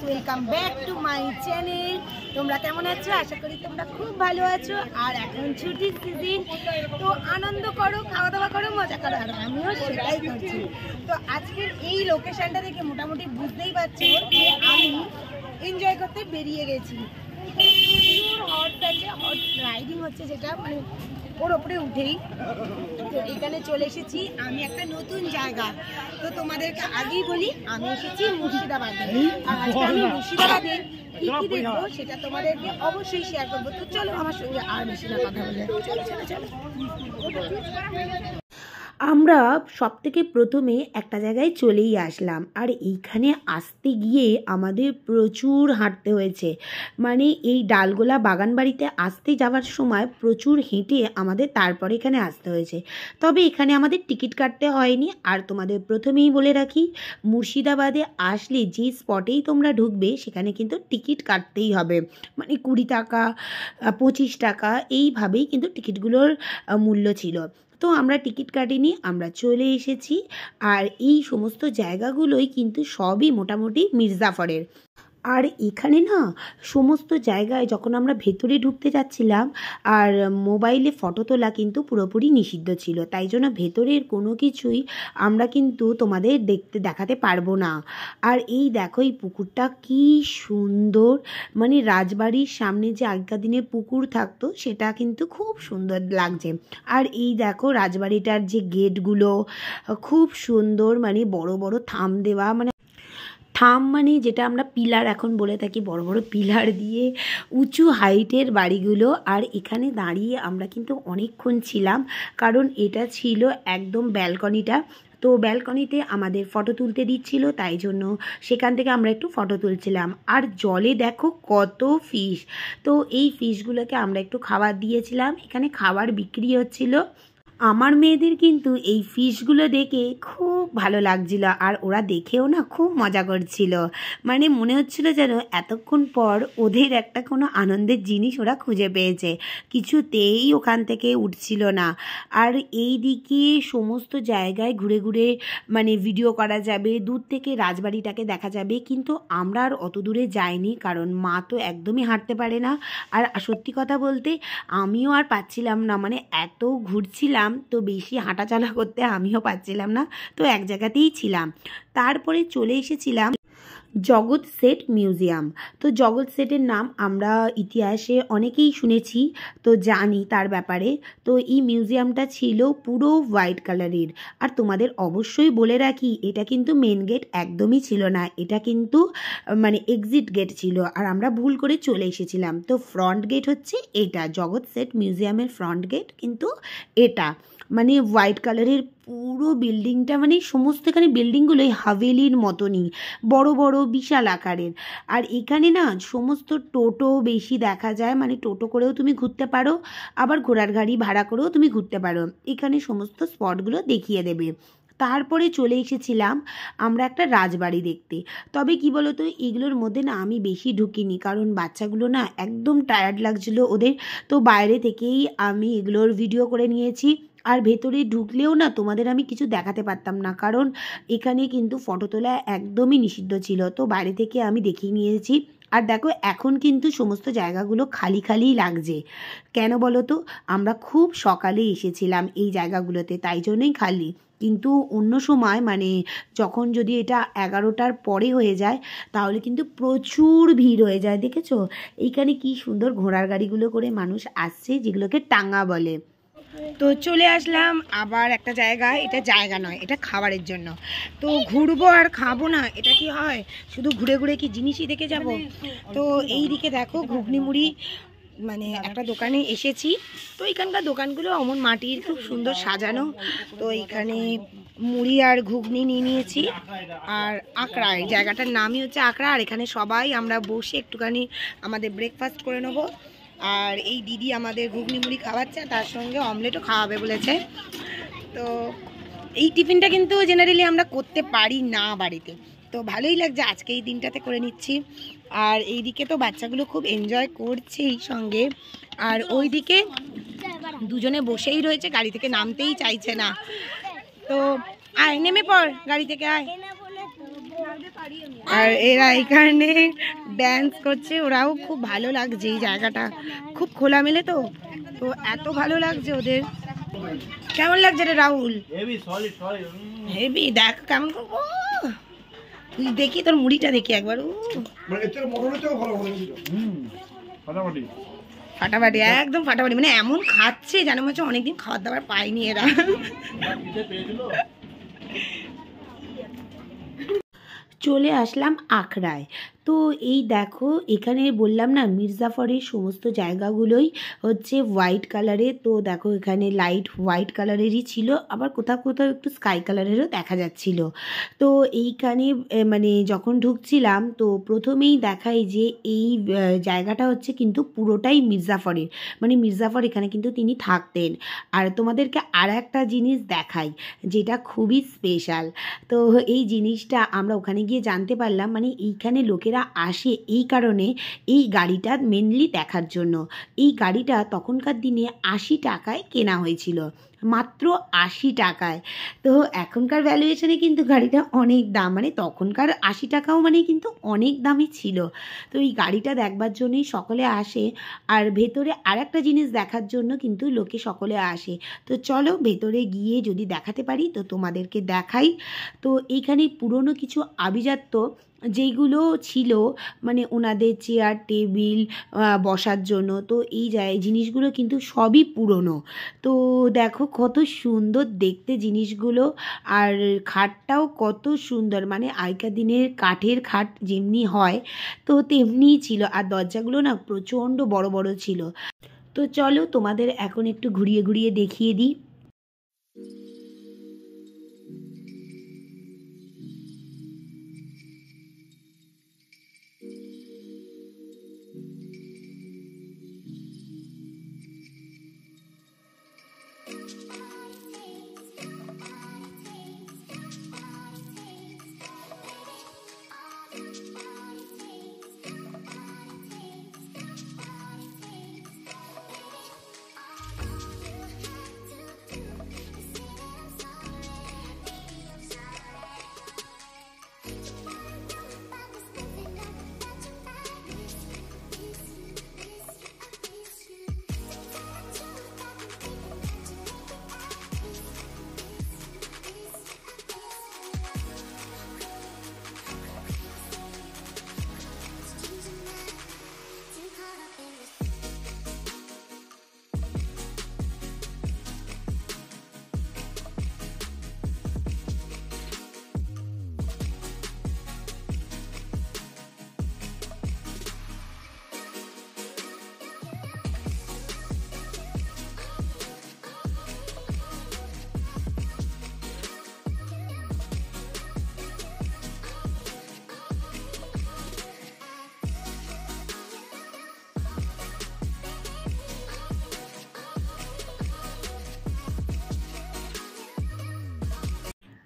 Welcome back to my channel. তোমরা কেমন আছো? আশা করি তোমরা খুব ভালো আছো। আর এখন ছুটির সিজন, তো আনন্দ করো, খাওয়া দাওয়া করো, মজা করো, আর আমিও সেটাই করছি। তো আজকের এই লোকেশনটা দেখে মোটামুটি বুঝতেই পারছো যে আমি এনজয় করতে বেরিয়ে গেছি। হর্স আছে, হর্স রাইডিং হচ্ছে, যেটা মানে ওর ওপরে উঠেই তো এখানে চলে এসেছি আমি একটা নতুন জায়গা। তো তোমাদেরকে আগেই বলি, আমি এসেছি মুর্শিদাবাদে। আর আজকে আমি মুর্শিদাবাদে কি কি দেখবো সেটা তোমাদেরকে অবশ্যই শেয়ার করবো। তো চলো আমার সঙ্গে আর বেশি না কথা বলে চলো চলো চলো। আমরা সবথেকে প্রথমে একটা জায়গায় চলেই আসলাম, আর এইখানে আসতে গিয়ে আমাদের প্রচুর হাঁটতে হয়েছে। মানে এই ডালগোলা বাগান বাড়িতে আসতে যাওয়ার সময় প্রচুর হেঁটে আমাদের তারপরে এখানে আসতে হয়েছে। তবে এখানে আমাদের টিকিট কাটতে হয়নি। আর তোমাদের প্রথমেই বলে রাখি, মুর্শিদাবাদে আসলে যে স্পটেই তোমরা ঢুকবে সেখানে কিন্তু টিকিট কাটতেই হবে। মানে 20 টাকা 25 টাকা এইভাবেই কিন্তু টিকিটগুলোর মূল্য ছিল। তো আমরা টিকিট কাটিনি, আমরা চলে এসেছি। আর এই সমস্ত জায়গাগুলোই কিন্তু সবই মোটামুটি মির্জাফরের। আর এখানে না সমস্ত জায়গায় যখন আমরা ভেতরে ঢুকতে যাচ্ছিলাম, আর মোবাইলে ফটো তোলা কিন্তু পুরোপুরি নিষিদ্ধ ছিল, তাই জন্য ভেতরের কোনো কিছুই আমরা কিন্তু তোমাদের দেখাতে পারবো না। আর এই দেখো এই পুকুরটা কি সুন্দর, মানে রাজবাড়ির সামনে যে আগেকার দিনে পুকুর থাকতো সেটা কিন্তু খুব সুন্দর লাগছে। আর এই দেখো রাজবাড়িটার যে গেটগুলো খুব সুন্দর, মানে বড় বড় থাম দেওয়া, মানে যেটা আমরা পিলার এখন বলে থাকি, বড় বড় পিলার দিয়ে উঁচু হাইটের বাড়িগুলো। আর এখানে দাঁড়িয়ে আমরা কিন্তু অনেকক্ষণ ছিলাম, কারণ এটা ছিল একদম ব্যালকনিটা। তো ব্যালকনিতে আমাদের ফটো তুলতে দিচ্ছিল, তাই জন্য সেখান থেকে আমরা একটু ফটো তুলছিলাম। আর জলে দেখো কত ফিশ, তো এই ফিশগুলোকে আমরা একটু খাবার দিয়েছিলাম। এখানে খাবার বিক্রি হচ্ছিল। আমার মেয়েদের কিন্তু এই ফিশগুলো দেখে খুব ভালো লাগছিল, আর ওরা দেখেও না খুব মজা করছিল। মানে মনে হচ্ছিল যেন এতক্ষণ পর ওদের একটা কোনো আনন্দের জিনিস ওরা খুঁজে পেয়েছে, কিছুতেই ওখান থেকে উঠছিল না। আর এই দিকে সমস্ত জায়গায় ঘুরে ঘুরে মানে ভিডিও করা যাবে, দূর থেকে রাজবাড়িটাকে দেখা যাবে। কিন্তু আমরা আর অত দূরে যাইনি, কারণ মা তো একদমই হাঁটতে পারে না। আর সত্যি কথা বলতে আমিও আর পাচ্ছিলাম না, মানে এত ঘুরছিলাম তো বেশি হাঁটাচলা করতে আমিও পাচ্ছিলাম না, তো এক জায়গাতেই ছিলাম। তারপরে চলে এসেছিলাম জগৎ সেট মিউজিয়াম। তো জগৎ সেটের নাম আমরা ইতিহাসে অনেকেই শুনেছি, তো জানি তার ব্যাপারে। তো এই মিউজিয়ামটা ছিল পুরো হোয়াইট কালারের। আর তোমাদের অবশ্যই বলে রাখি, এটা কিন্তু মেন গেট একদমই ছিল না, এটা কিন্তু মানে এক্সিট গেট ছিল। আর আমরা ভুল করে চলে এসেছিলাম। তো ফ্রন্ট গেট হচ্ছে এটা, জগৎ সেট মিউজিয়ামের ফ্রন্ট গেট কিন্তু এটা। মানে হোয়াইট কালারের পুরো বিল্ডিংটা, মানে সমস্ত এখানে বিল্ডিংগুলোই হাভেলির মতনই বড় বড় বিশাল আকারের। আর এখানে না সমস্ত টোটো বেশি দেখা যায়, মানে টোটো করেও তুমি ঘুরতে পারো, আবার ঘোড়ার গাড়ি ভাড়া করেও তুমি ঘুরতে পারো। এখানে সমস্ত স্পটগুলো দেখিয়ে দেবে। তারপরে চলে এসেছিলাম আমরা একটা রাজবাড়ি দেখতে। তবে কি বলো তো, এগুলোর মধ্যে না আমি বেশি ঢুকিনি, কারণ বাচ্চাগুলো না একদম টায়ার্ড লাগছিল ওদের। তো বাইরে থেকেই আমি এগুলোর ভিডিও করে নিয়েছি। আর ভেতরে ঢুকলেও না তোমাদের আমি কিছু দেখাতে পারতাম না, কারণ এখানে কিন্তু ফটো তোলা একদমই নিষিদ্ধ ছিল। তো বাইরে থেকে আমি দেখিয়ে নিয়েছি। আর দেখো এখন কিন্তু সমস্ত জায়গাগুলো খালি খালিই লাগছে। কেন বলো তো, আমরা খুব সকালে এসেছিলাম এই জায়গাগুলোতে, তাই জন্যই খালি। কিন্তু অন্য সময় মানে যখন যদি এটা 11টার পরে হয়ে যায় তাহলে কিন্তু প্রচুর ভিড় হয়ে যায়। দেখেছো এইখানে কি সুন্দর ঘোড়ার গাড়িগুলো করে মানুষ আসছে, যেগুলোকে টাঙ্গা বলে। তো চলে আসলাম আবার একটা জায়গায়, এটা জায়গা নয়, এটা খাবারের জন্য। তো ঘুরবো আর খাবো না, এটা কি হয়? শুধু ঘুরে ঘুরে কি জিনিসই দেখে যাব? তো এই দিকে দেখো ঘুগনি মুড়ি, মানে একটা দোকানে এসেছি। তো এখানকার দোকানগুলো অমন মাটির, খুব সুন্দর সাজানো। তো এইখানে মুড়ি আর ঘুগনি নিয়ে নিয়েছি। আর আকড়া, এই জায়গাটার নামই হচ্ছে আকড়া। আর এখানে সবাই আমরা বসে একটুখানি আমাদের ব্রেকফাস্ট করে নেবো। আর এই দিদি আমাদের ঘুগনি মুড়ি খাওয়াচ্ছে, তার সঙ্গে অমলেটও খাওয়াবে বলেছে। তো এই টিফিনটা কিন্তু জেনারেলি আমরা করতে পারি না বাড়িতে, তো ভালোই লাগছে আজকে এই দিনটাতে করে নিচ্ছি। আর এইদিকে তো বাচ্চাগুলো খুব এনজয় করছে এই সঙ্গে। আর ওইদিকে দুজনে বসেই রয়েছে, গাড়ি থেকে নামতেই চাইছে না। তো আয় নেমে পড়, গাড়ি থেকে আয়। আর এরা এখানে ড্যান্স করছে, ওরাও খুব ভালো লাগছে। এই জায়গাটা খুব খোলামেলে তো তো এত ভালো লাগছে ওদের। কেমন লাগছে রে রাহুল? হেভি। দেখ কেমন করবো, দেখি তোর মুড়িটা দেখি একবার। ফাটাফাটি, একদম ফাটাফাটি, মানে এমন খাচ্ছে যেন মনে হচ্ছে অনেকদিন খাবার দাবার পাইনি এরা। চলে আসলাম আখড়ায়। তো এই দেখো এখানে বললাম না মির্জাফরের সমস্ত জায়গাগুলোই হচ্ছে হোয়াইট কালারের। তো দেখো এখানে লাইট হোয়াইট কালারেরই ছিল, আবার কোথাও কোথাও একটু স্কাই কালারেরও দেখা যাচ্ছিল। তো এইখানে মানে যখন ঢুকছিলাম তো প্রথমেই দেখাই যে এই জায়গাটা হচ্ছে কিন্তু পুরোটাই মির্জাফরের, মানে মির্জাফর এখানে কিন্তু তিনি থাকতেন। আর তোমাদেরকে আর একটা জিনিস দেখাই যেটা খুবই স্পেশাল। তো এই জিনিসটা আমরা ওখানে গিয়ে জানতে পারলাম, মানে এইখানে লোকেরা আসে এই কারণে, এই গাড়িটা মেনলি দেখার জন্য। এই গাড়িটা তখনকার দিনে 80 টাকায় কেনা হয়েছিল, মাত্র 80 টাকায়। তো এখনকার ভ্যালুয়েশনে কিন্তু গাড়িটা অনেক দাম, মানে তখনকার 80 টাকাও মানে কিন্তু অনেক দামই ছিল। তো এই গাড়িটা দেখবার জন্যই সকলে আসে। আর ভেতরে আর একটা জিনিস দেখার জন্য কিন্তু লোকে সকলে আসে। তো চলো ভেতরে গিয়ে যদি দেখাতে পারি তো তোমাদেরকে দেখাই। তো এইখানে পুরনো কিছু আভিজাত্য যেইগুলো ছিল, মানে ওনাদের চেয়ার টেবিল বসার জন্য, তো এই জিনিসগুলো কিন্তু সবই পুরনো। তো দেখো কত সুন্দর দেখতে জিনিসগুলো, আর খাটটাও কত সুন্দর, মানে আগেকার দিনের কাঠের খাট যেমনি হয় তো তেমনিই ছিল। আর দরজাগুলো না প্রচণ্ড বড় বড় ছিল। তো চলো তোমাদের এখন একটু ঘুরিয়ে ঘুরিয়ে দেখিয়ে দিই।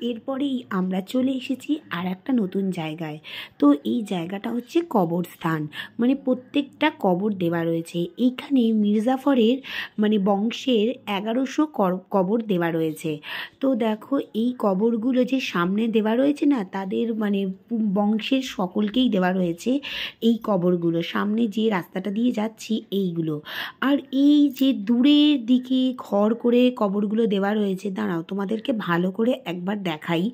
এরপরেই আমরা চলে এসেছি আর একটা নতুন জায়গায়। তো এই জায়গাটা হচ্ছে কবরস্থান, মানে প্রত্যেকটা কবর দেওয়া রয়েছে এইখানে। মির্জাফরের মানে বংশের 1100 কবর দেওয়া রয়েছে। তো দেখো এই কবরগুলো যে সামনে দেওয়া রয়েছে না, তাদের মানে বংশের সকলকেই দেওয়া রয়েছে এই কবরগুলো। সামনে যে রাস্তাটা দিয়ে যাচ্ছি এইগুলো, আর এই যে দূরের দিকে ঘর করে কবরগুলো দেওয়া রয়েছে, দাঁড়াও তোমাদেরকে ভালো করে একবার দেখাই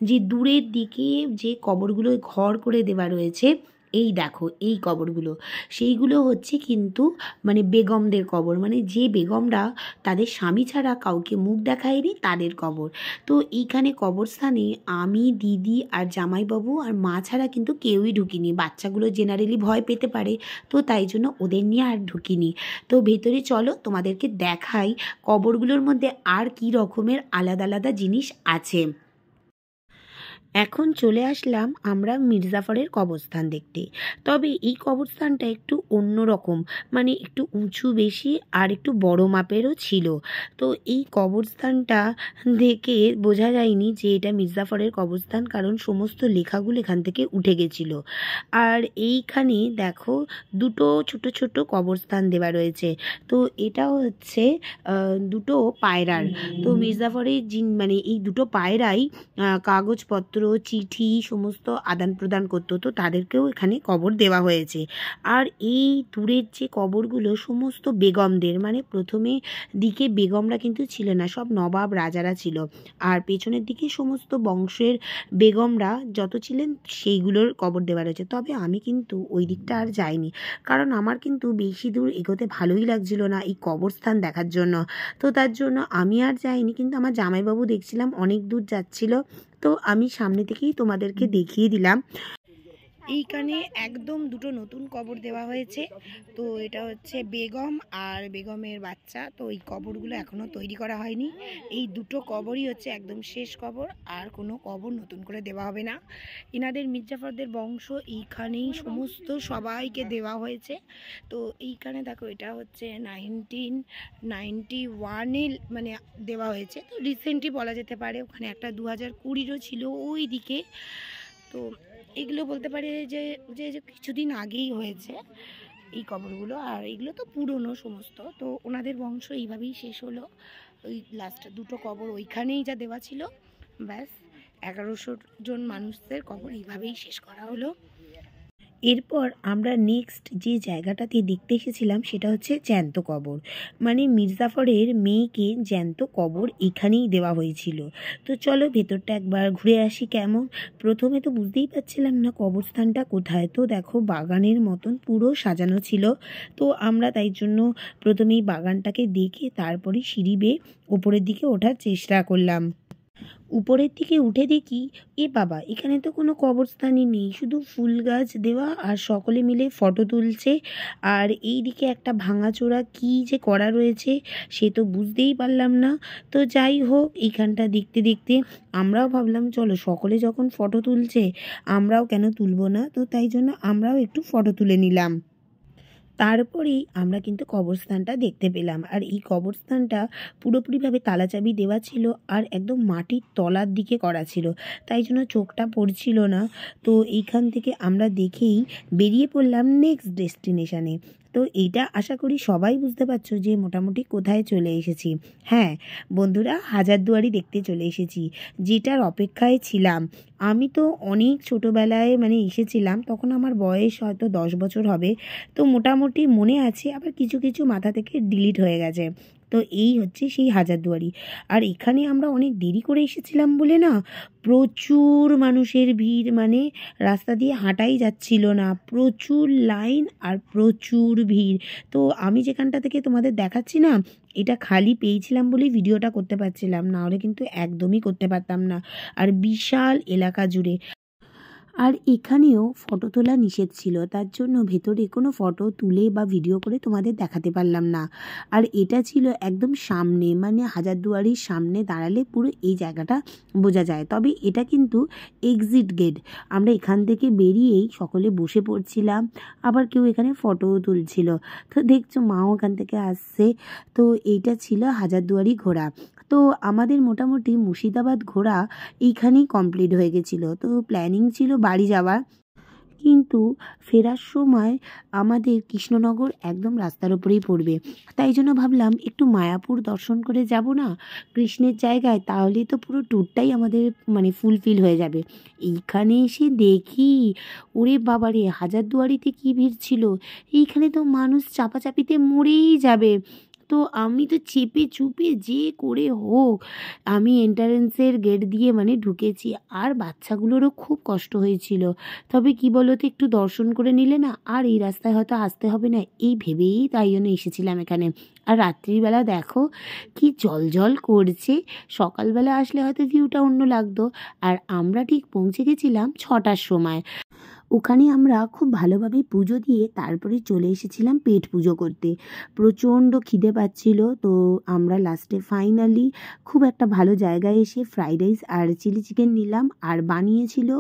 যে দূরের দিকে যে কবরগুলো ঘর করে দেওয়া রয়েছে, এই দেখো এই কবরগুলো, সেইগুলো হচ্ছে কিন্তু মানে বেগমদের কবর, মানে যে বেগমরা তাদের স্বামী ছাড়া কাউকে মুখ দেখায়নি তাদের কবর। তো এইখানে কবরস্থানে আমি, দিদি আর জামাইবাবু আর মা ছাড়া কিন্তু কেউই ঢুকিনি। বাচ্চাগুলো জেনারেলি ভয় পেতে পারে, তো তাই জন্য ওদের নিয়ে আর ঢুকিনি। তো ভেতরে চলো তোমাদেরকে দেখাই কবরগুলোর মধ্যে আর কি রকমের আলাদা আলাদা জিনিস আছে। এখন চলে আসলাম আমরা মির্জাফরের কবরস্থান দেখতে। তবে এই কবরস্থানটা একটু অন্যরকম, মানে একটু উঁচু বেশি আর একটু বড় মাপেরও ছিল। তো এই কবরস্থানটা দেখে বোঝা যায়নি যে এটা মির্জাফরের কবরস্থান, কারণ সমস্ত লেখাগুলো এখান থেকে উঠে গেছিলো। আর এইখানে দেখো দুটো ছোট ছোট কবরস্থান দেওয়া রয়েছে। তো এটা হচ্ছে দুটো পায়রার। তো মির্জাফরের মানে এই দুটো পায়রাই কাগজপত্র চিঠি সমস্ত আদান প্রদান করতো, তো তাদেরকেও এখানে কবর দেওয়া হয়েছে। আর এই দূরের যে কবরগুলো সমস্ত বেগমদের, মানে প্রথমে দিকে বেগমরা কিন্তু ছিল না, সব নবাব রাজারা ছিল। আর পেছনের দিকে সমস্ত বংশের বেগমরা যত ছিলেন সেইগুলোর কবর দেওয়া রয়েছে। তবে আমি কিন্তু ওই দিকটা আর যাইনি, কারণ আমার কিন্তু বেশি দূর এগোতে ভালোই লাগছিল না এই কবরস্থান দেখার জন্য। তো তার জন্য আমি আর যাইনি, কিন্তু আমার জামাইবাবু দেখছিলাম অনেক দূর যাচ্ছিল, তো আমি সামনে থেকেই তোমাদেরকে দেখিয়ে দিলাম। এইখানে একদম দুটো নতুন কবর দেওয়া হয়েছে। তো এটা হচ্ছে বেগম আর বেগমের বাচ্চা। তো এই কবরগুলো এখনও তৈরি করা হয়নি। এই দুটো কবরই হচ্ছে একদম শেষ কবর, আর কোনো কবর নতুন করে দেওয়া হবে না। এনাদের মির্জাফরদের বংশ এইখানেই সমস্ত সবাইকে দেওয়া হয়েছে। তো এইখানে দেখো এটা হচ্ছে 1991-এ মানে দেওয়া হয়েছে, তো রিসেন্টলি বলা যেতে পারে। ওখানে একটা 2020-ও ছিল ওই দিকে। তো এগুলো বলতে পারে যে যে কিছুদিন আগেই হয়েছে এই কবরগুলো, আর এগুলো তো পুরনো সমস্ত। তো ওনাদের বংশ এইভাবেই শেষ হলো। ওই লাস্ট দুটো কবর ওইখানেই যা দেওয়া ছিল, ব্যাস 1100 জন মানুষদের কবর এইভাবেই শেষ করা হলো। এরপর আমরা নেক্সট যে জায়গাটাতে দেখতে এসেছিলাম সেটা হচ্ছে জ্যান্ত কবর, মানে মির্জাফরের মেয়েকে জ্যান্ত কবর এখানেই দেওয়া হয়েছিল। তো চলো ভেতরটা একবার ঘুরে আসি কেমন। প্রথমে তো বুঝতেই পারছিলাম না কবরস্থানটা কোথায়। তো দেখো বাগানের মতন পুরো সাজানো ছিল। তো আমরা তাই জন্য প্রথমেই বাগানটাকে দেখে তারপরে সিঁড়ি বেয়ে ওপরের দিকে ওঠার চেষ্টা করলাম। উপরের দিকে উঠে দেখি, এ বাবা, এখানে তো কোনো কবরস্থানই নেই, শুধু ফুল গাছ দেওয়া আর সকলে মিলে ফটো তুলছে। আর এই দিকে একটা ভাঙাচোরা কী যে করা রয়েছে সে তো বুঝতেই পারলাম না। তো যাই হোক, এইখানটা দেখতে দেখতে আমরাও ভাবলাম চলো সকলে যখন ফটো তুলছে আমরাও কেন তুলবো না। তো তাই জন্য আমরাও একটু ফটো তুলে নিলাম। তারপরেই আমরা কিন্তু কবরস্থানটা দেখতে পেলাম। আর এই কবরস্থানটা পুরোপুরিভাবে তালাচাবি দেওয়া ছিল আর একদম মাটির তলার দিকে করা ছিল, তাই জন্য চোখটা পড়ছিল না। তো এইখান থেকে আমরা দেখেই বেরিয়ে পড়লাম নেক্সট ডেস্টিনেশানে। তো এইটা আশা করি সবাই বুঝতে পারছো যে মোটামুটি কোথায় চলে এসেছি। হ্যাঁ বন্ধুরা, হাজারদুয়ারি দেখতে চলে এসেছি, যেটার অপেক্ষায় ছিলাম। আমি তো অনেক ছোটোবেলায় মানে এসেছিলাম, তখন আমার বয়স হয়তো 10 বছর হবে। তো মোটামুটি মনে আছে, আবার কিছু কিছু মাথা থেকে ডিলিট হয়ে গেছে। তো এই হচ্ছে সেই হাজারদুয়ারি। আর এখানে আমরা অনেক দেরি করে এসেছিলাম বলে না প্রচুর মানুষের ভিড়, মানে রাস্তা দিয়ে হাঁটাই যাচ্ছিল না, প্রচুর লাইন আর প্রচুর ভিড়। তো আমি যেখানটা থেকে তোমাদের দেখাচ্ছি না, এটা খালি পেয়েছিলাম বলেই ভিডিওটা করতে পারছিলাম, না হলে কিন্তু একদমই করতে পারতাম না। আর বিশাল এলাকা জুড়ে। আর এখানেও ফটো তোলা নিষেধ ছিল, তার জন্য ভেতরে কোনো ফটো তুলে বা ভিডিও করে তোমাদের দেখাতে পারলাম না। আর এটা ছিল একদম সামনে, মানে হাজারদুয়ারির সামনে দাঁড়ালে পুরো এই জায়গাটা বোঝা যায়। তবে এটা কিন্তু এক্সিট গেট। আমরা এখান থেকে বেরিয়েই সকলে বসে পড়ছিলাম, আবার কেউ এখানে ফটোও তুলছিল। তো দেখছো মাও এখান থেকে আসছে। তো এইটা ছিল হাজারদুয়ারি ঘোরা। তো আমাদের মোটামুটি মুর্শিদাবাদ ঘোরা এইখানেই কমপ্লিট হয়ে গেছিলো। তো প্ল্যানিং ছিল বাড়ি যাওয়ার, কিন্তু ফেরার সময় আমাদের কৃষ্ণনগর একদম রাস্তার ওপরেই পড়বে। তাই জন্য ভাবলাম একটু মায়াপুর দর্শন করে যাব না কৃষ্ণের জায়গায়, তাহলেই তো পুরো ট্যুরটাই আমাদের মানে ফুলফিল হয়ে যাবে। এইখানে এসে দেখি ওরে বাবারে, হাজারদুয়ারিতে কী ভিড় ছিল! এইখানে তো মানুষ চাপাচাপিতে মরেই যাবে। তো আমি তো চেপে চুপে যে করে হোক আমি এন্ট্রান্সের গেট দিয়ে মানে ঢুকেছি। আর বাচ্চাগুলোরও খুব কষ্ট হয়েছিল। তবে কি বলো তো, একটু দর্শন করে নিলে না আর এই রাস্তায় হয়তো আসতে হবে না, এই ভেবেই তাই জন্য এসেছিলাম এখানে। আর রাত্রিবেলা দেখো কি জলজল করছে, সকালবেলা আসলে হয়তো ভিউটা অন্য লাগতো। আর আমরা ঠিক পৌঁছে গেছিলাম 6টার সময়। ওখানে আমরা খুব ভালোভাবে পুজো দিয়ে তারপরে চলে এসেছিলাম পেট পুজো করতে। প্রচণ্ড খিদে পাচ্ছিল, তো আমরা লাস্টে ফাইনালি খুব একটা ভালো জায়গায় এসে ফ্রাইড রাইস আর চিলি চিকেন নিলাম। আর বানিয়েছিল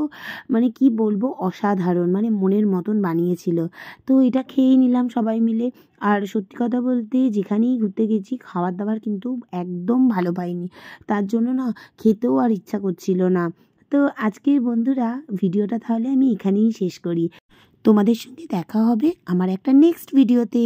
মানে কি বলবো, অসাধারণ, মানে মনের মতন বানিয়েছিল। তো এটা খেয়েই নিলাম সবাই মিলে। আর সত্যি কথা বলতে যেখানেই ঘুরতে গেছি খাবার দাবার কিন্তু একদম ভালো পাইনি, তার জন্য না খেতেও আর ইচ্ছা করছিল না। তো আজকের বন্ধুরা ভিডিওটা তাহলে আমি এখানেই শেষ করি। তোমাদের সঙ্গে দেখা হবে আমার একটা নেক্সট ভিডিওতে।